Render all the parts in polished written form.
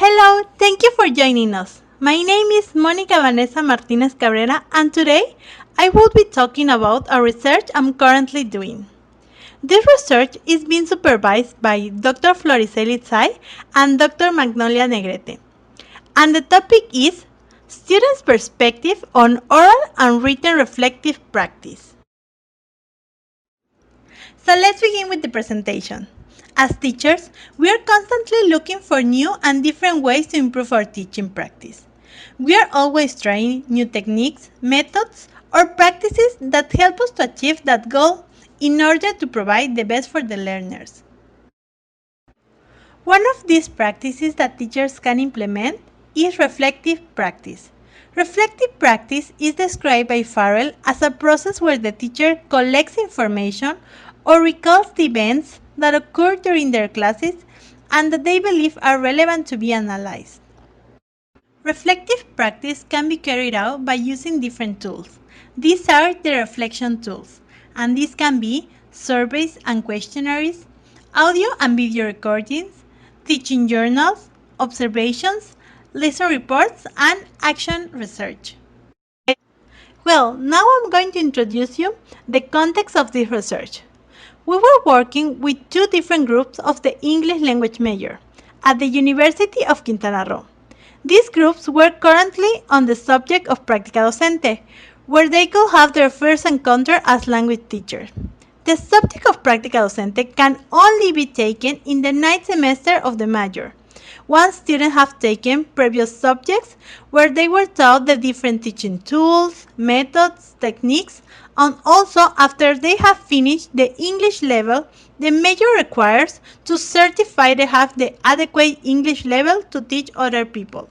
Hello, thank you for joining us. My name is Mónica Vanessa Martínez Cabrera, and today I will be talking about a research I'm currently doing. This research is being supervised by Dr. Floricelly Dzay and Dr. Magnolia Negrete, and the topic is Students' Perspective on Oral and Written Reflective Practice. So let's begin with the presentation. As teachers, we are constantly looking for new and different ways to improve our teaching practice. We are always trying new techniques, methods, or practices that help us to achieve that goal in order to provide the best for the learners. One of these practices that teachers can implement is reflective practice. Reflective practice is described by FEL as a process where the teacher collects information or recalls the events that occur during their classes and that they believe are relevant to be analyzed. Reflective practice can be carried out by using different tools. These are the reflection tools, and these can be surveys and questionnaires, audio and video recordings, teaching journals, observations, lesson reports, and action research. Well, now I'm going to introduce you the context of this research. We were working with two different groups of the English language major at the University of Quintana. These groups were currently on the subject of Práctica Docente, where they could have their first encounter as language teachers. The subject of Práctica Docente can only be taken in the 9th semester of the major, once students have taken previous subjects where they were taught the different teaching tools, methods, techniques, and also after they have finished the English level the major requires to certify they have the adequate English level to teach other people.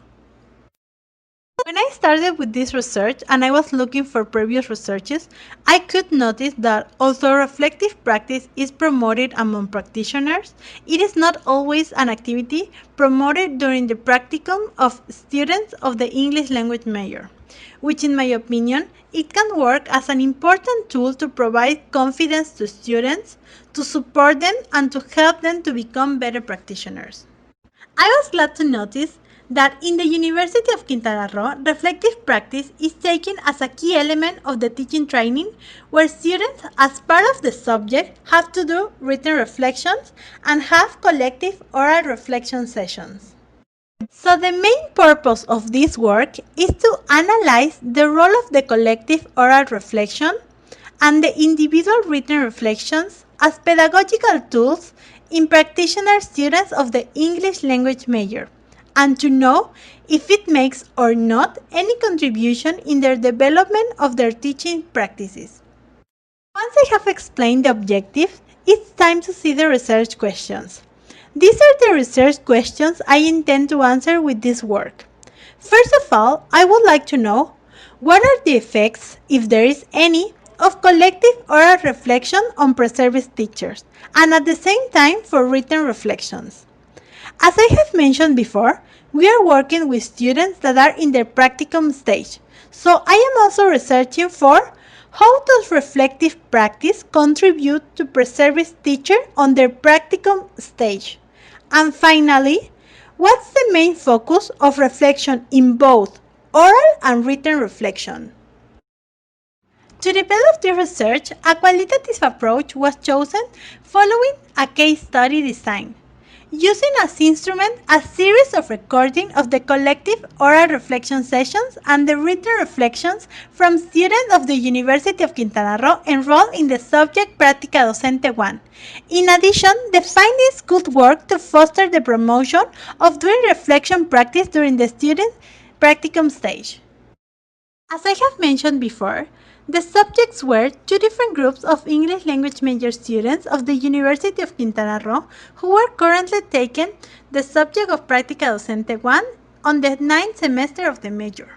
When I started with this research and I was looking for previous researches, I could notice that although reflective practice is promoted among practitioners, it is not always an activity promoted during the practicum of students of the English language major, which in my opinion, it can work as an important tool to provide confidence to students, to support them, and to help them to become better practitioners. I was glad to notice that in the University of Quintana Roo, reflective practice is taken as a key element of the teaching training, where students, as part of the subject, have to do written reflections and have collective oral reflection sessions. So the main purpose of this work is to analyze the role of the collective oral reflection and the individual written reflections as pedagogical tools in practitioner students of the English language major, and to know if it makes or not any contribution in their development of their teaching practices. Once I have explained the objective, it's time to see the research questions. These are the research questions I intend to answer with this work. First of all, I would like to know what are the effects, if there is any, of collective oral reflection on pre-service teachers, and at the same time for written reflections. As I have mentioned before, we are working with students that are in their practicum stage, so I am also researching for how does reflective practice contribute to pre-service teacher on their practicum stage. And finally, what's the main focus of reflection in both oral and written reflection? To develop the research, a qualitative approach was chosen following a case study design, using as instrument a series of recording of the collective oral reflection sessions and the written reflections from students of the University of Quintana Roo enrolled in the subject Práctica Docente 1. In addition, the findings could work to foster the promotion of doing reflection practice during the student practicum stage. As I have mentioned before, the subjects were two different groups of English language major students of the University of Quintana Roo who were currently taking the subject of Práctica Docente 1 on the 9th semester of the major.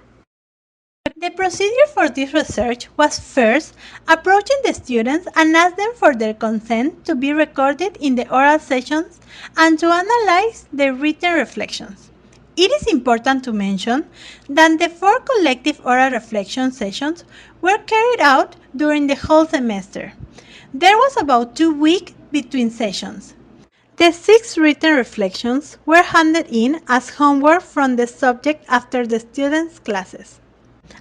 The procedure for this research was first approaching the students and ask them for their consent to be recorded in the oral sessions and to analyze their written reflections. It is important to mention that the 4 collective oral reflection sessions were carried out during the whole semester. There was about 2 weeks between sessions. The 6 written reflections were handed in as homework from the subject after the students' classes.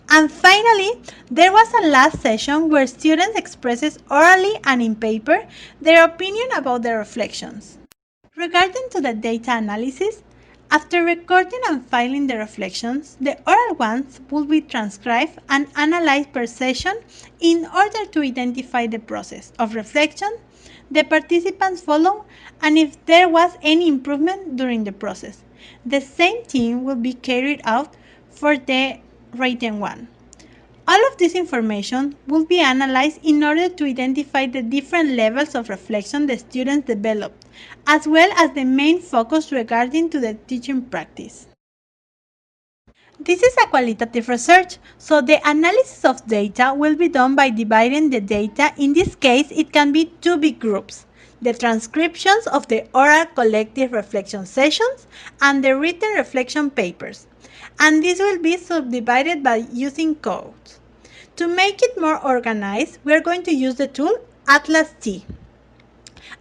And finally, there was a last session where students expressed orally and in paper their opinion about the reflections. Regarding to the data analysis, after recording and filing the reflections, the oral ones will be transcribed and analyzed per session in order to identify the process of reflection the participants follow and if there was any improvement during the process. The same thing will be carried out for the written one. All of this information will be analyzed in order to identify the different levels of reflection the students developed, as well as the main focus regarding to the teaching practice. This is a qualitative research, so the analysis of data will be done by dividing the data. In this case, it can be two big groups, the transcriptions of the oral collective reflection sessions and the written reflection papers. And this will be subdivided by using codes. To make it more organized, we are going to use the tool Atlas T,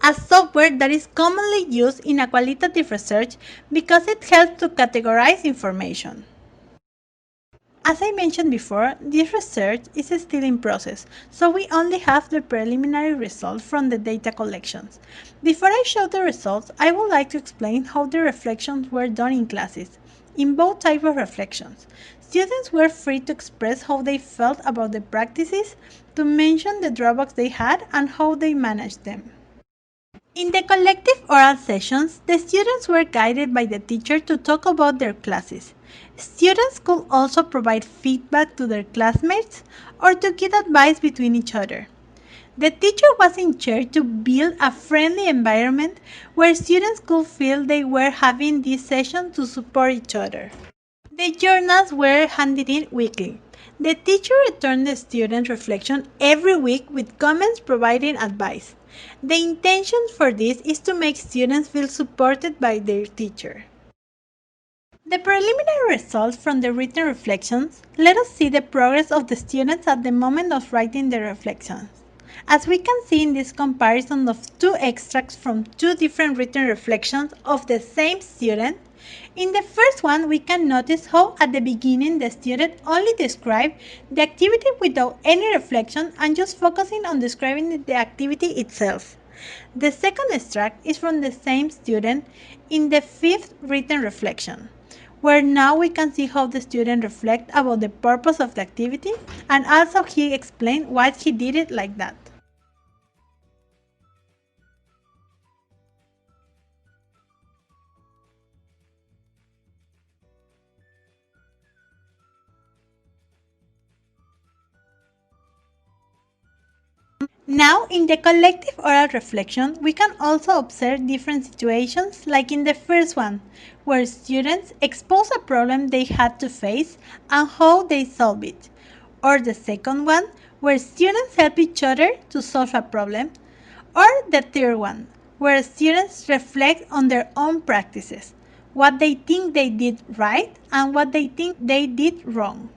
a software that is commonly used in a qualitative research because it helps to categorize information. As I mentioned before, this research is still in process, so we only have the preliminary results from the data collections. Before I show the results, I would like to explain how the reflections were done in classes. In both types of reflections, students were free to express how they felt about the practices, to mention the drawbacks they had and how they managed them. In the collective oral sessions, the students were guided by the teacher to talk about their classes. Students could also provide feedback to their classmates or to give advice between each other. The teacher was in charge to build a friendly environment where students could feel they were having this session to support each other. The journals were handed in weekly. The teacher returned the student reflection every week with comments providing advice. The intention for this is to make students feel supported by their teacher. The preliminary results from the written reflections let us see the progress of the students at the moment of writing the reflections. As we can see in this comparison of two extracts from two different written reflections of the same student, in the first one we can notice how at the beginning the student only described the activity without any reflection and just focusing on describing the activity itself. The second extract is from the same student in the fifth written reflection, where now we can see how the student reflects about the purpose of the activity and also he explained why he did it like that. Now, in the collective oral reflection, we can also observe different situations like in the first one, where students expose a problem they had to face and how they solve it, or the second one, where students help each other to solve a problem, or the third one, where students reflect on their own practices, what they think they did right and what they think they did wrong.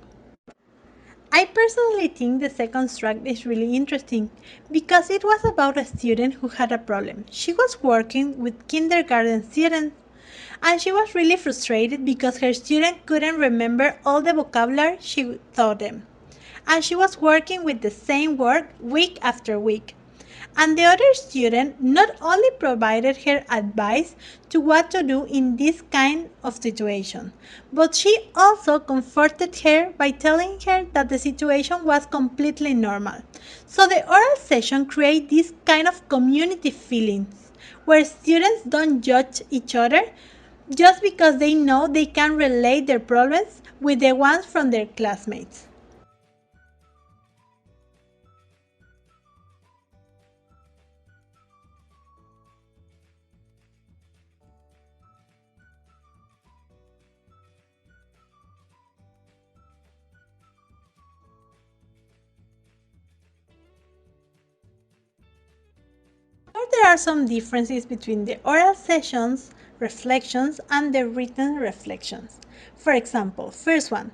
I personally think the second track is really interesting because it was about a student who had a problem. She was working with kindergarten students and she was really frustrated because her student couldn't remember all the vocabulary she taught them. And she was working with the same work week after week. And the other student not only provided her advice to what to do in this kind of situation, but she also comforted her by telling her that the situation was completely normal. So the oral session creates this kind of community feelings where students don't judge each other just because they know they can relate their problems with the ones from their classmates. There are some differences between the oral sessions, reflections, and the written reflections. For example, first one,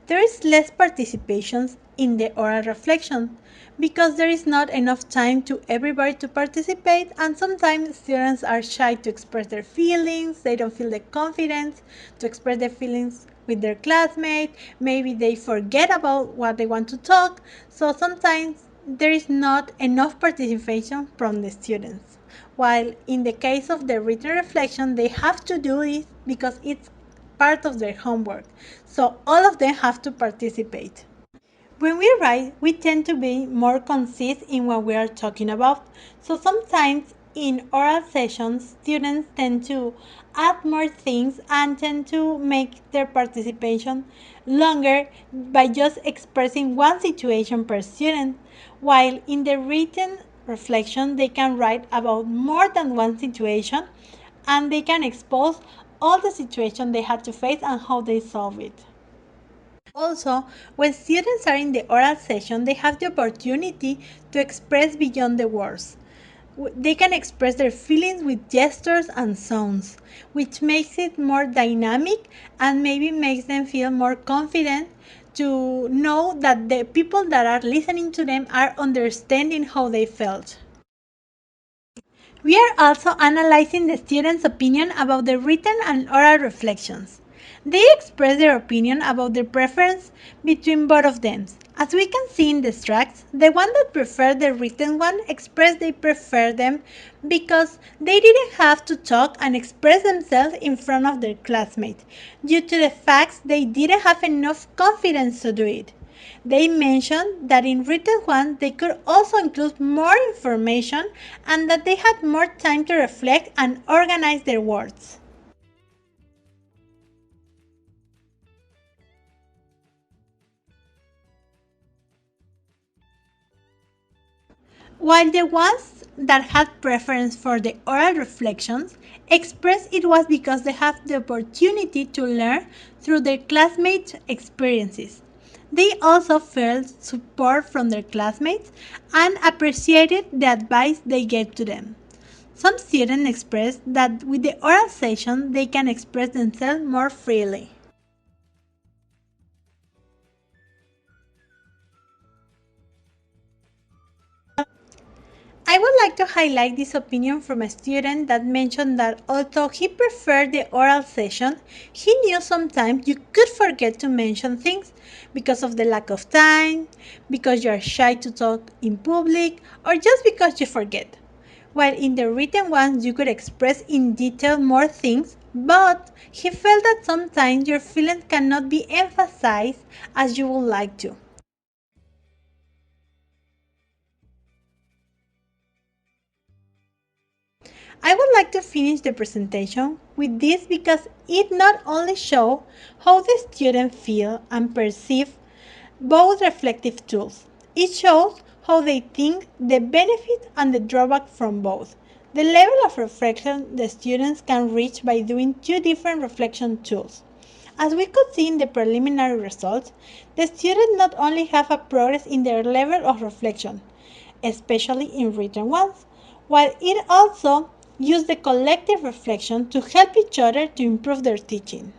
there is less participation in the oral reflection because there is not enough time to everybody to participate, and sometimes students are shy to express their feelings. They don't feel the confidence to express their feelings with their classmates. Maybe they forget about what they want to talk, so sometimes there is not enough participation from the students. While in the case of the written reflection, they have to do it because it's part of their homework. So all of them have to participate. When we write, we tend to be more concise in what we are talking about. So sometimes in oral sessions, students tend to add more things and tend to make their participation longer by just expressing one situation per student, while in the written reflection, they can write about more than one situation and they can expose all the situations they had to face and how they solve it. Also, when students are in the oral session, they have the opportunity to express beyond the words. They can express their feelings with gestures and sounds, which makes it more dynamic and maybe makes them feel more confident to know that the people that are listening to them are understanding how they felt. We are also analyzing the students' opinion about the written and oral reflections. They express their opinion about their preference between both of them. As we can see in the tracks, the one that preferred the written one expressed they prefer them because they didn't have to talk and express themselves in front of their classmates due to the fact they didn't have enough confidence to do it. They mentioned that in written one they could also include more information and that they had more time to reflect and organize their words. While the ones that had preference for the oral reflections expressed it was because they have the opportunity to learn through their classmates' experiences. They also felt support from their classmates and appreciated the advice they gave to them. Some students expressed that with the oral session they can express themselves more freely. I would like to highlight this opinion from a student that mentioned that although he preferred the oral session, he knew sometimes you could forget to mention things because of the lack of time, because you are shy to talk in public, or just because you forget. While in the written ones you could express in detail more things, but he felt that sometimes your feelings cannot be emphasized as you would like to. I would like to finish the presentation with this because it not only shows how the students feel and perceive both reflective tools, it shows how they think the benefit and the drawback from both. The level of reflection the students can reach by doing two different reflection tools. As we could see in the preliminary results, the students not only have a progress in their level of reflection, especially in written ones, while it also use the collective reflection to help each other to improve their teaching.